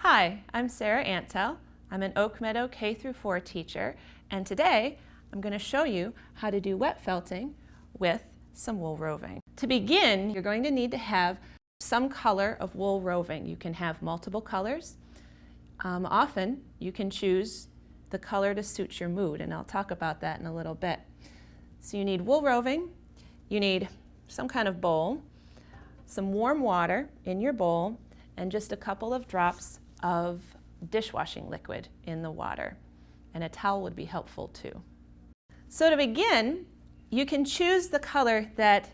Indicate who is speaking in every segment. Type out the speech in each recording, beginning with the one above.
Speaker 1: Hi, I'm Sarah Antel. I'm an Oak Meadow K through 4 teacher, and today I'm going to show you how to do wet felting with some wool roving. To begin, you're going to need to have some color of wool roving. You can have multiple colors. Often you can choose the color to suit your mood, and I'll talk about that in a little bit. So you need wool roving, you need some kind of bowl, some warm water in your bowl, and just a couple of drops of dishwashing liquid in the water. And a towel would be helpful too. So to begin, you can choose the color that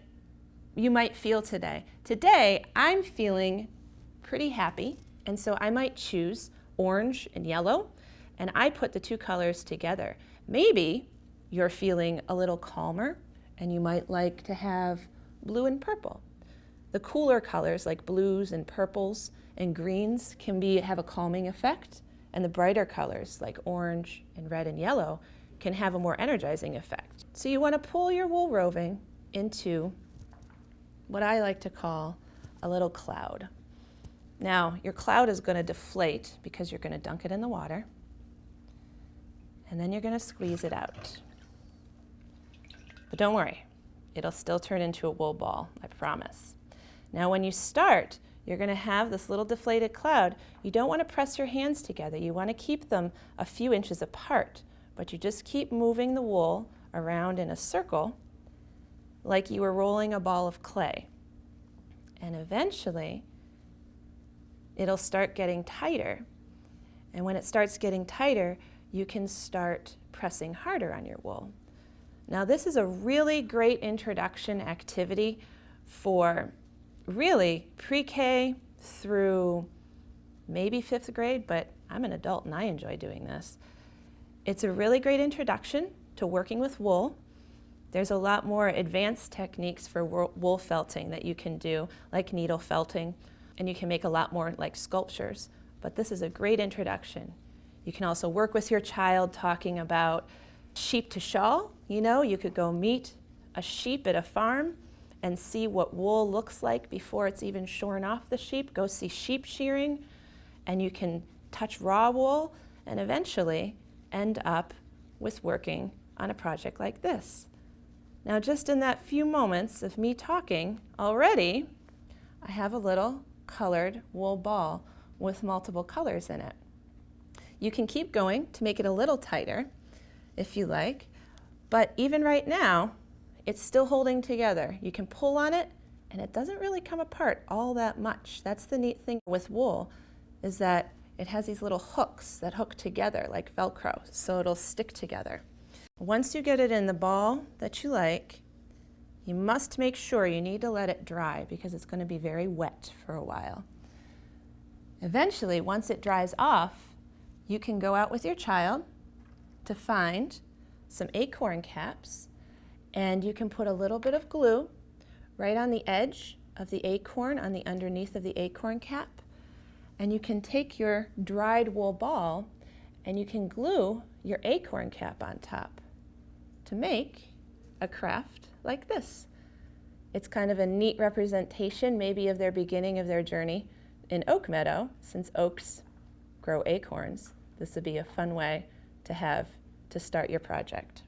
Speaker 1: you might feel today. Today, I'm feeling pretty happy, and so I might choose orange and yellow, and I put the two colors together. Maybe you're feeling a little calmer, and you might like to have blue and purple. The cooler colors like blues and purples and greens can have a calming effect, and the brighter colors like orange and red and yellow can have a more energizing effect. So you want to pull your wool roving into what I like to call a little cloud. Now, your cloud is going to deflate because you're going to dunk it in the water, and then you're going to squeeze it out. But don't worry, it'll still turn into a wool ball, I promise. Now when you start, you're going to have this little deflated cloud. You don't want to press your hands together. You want to keep them a few inches apart, but you just keep moving the wool around in a circle like you were rolling a ball of clay. And eventually, it'll start getting tighter. And when it starts getting tighter, you can start pressing harder on your wool. Now this is a really great introduction activity for really pre-K through maybe 5th grade, but I'm an adult and I enjoy doing this. It's a really great introduction to working with wool. There's a lot more advanced techniques for wool felting that you can do, like needle felting, and you can make a lot more like sculptures, but this is a great introduction. You can also work with your child talking about sheep to shawl. You know, you could go meet a sheep at a farm and see what wool looks like before it's even shorn off the sheep. Go see sheep shearing, and you can touch raw wool and eventually end up with working on a project like this. Now just in that few moments of me talking already, I have a little colored wool ball with multiple colors in it. You can keep going to make it a little tighter if you like, but even right now, it's still holding together. You can pull on it and it doesn't really come apart all that much. That's the neat thing with wool, is that it has these little hooks that hook together like Velcro, so it'll stick together. Once you get it in the ball that you like, you must make sure you need to let it dry because it's going to be very wet for a while. Eventually, once it dries off, you can go out with your child to find some acorn caps, and you can put a little bit of glue right on the edge of the acorn, on the underneath of the acorn cap, and you can take your dried wool ball and you can glue your acorn cap on top to make a craft like this. It's kind of a neat representation maybe of their beginning of their journey in Oak Meadow. Since oaks grow acorns, this would be a fun way to have to start your project.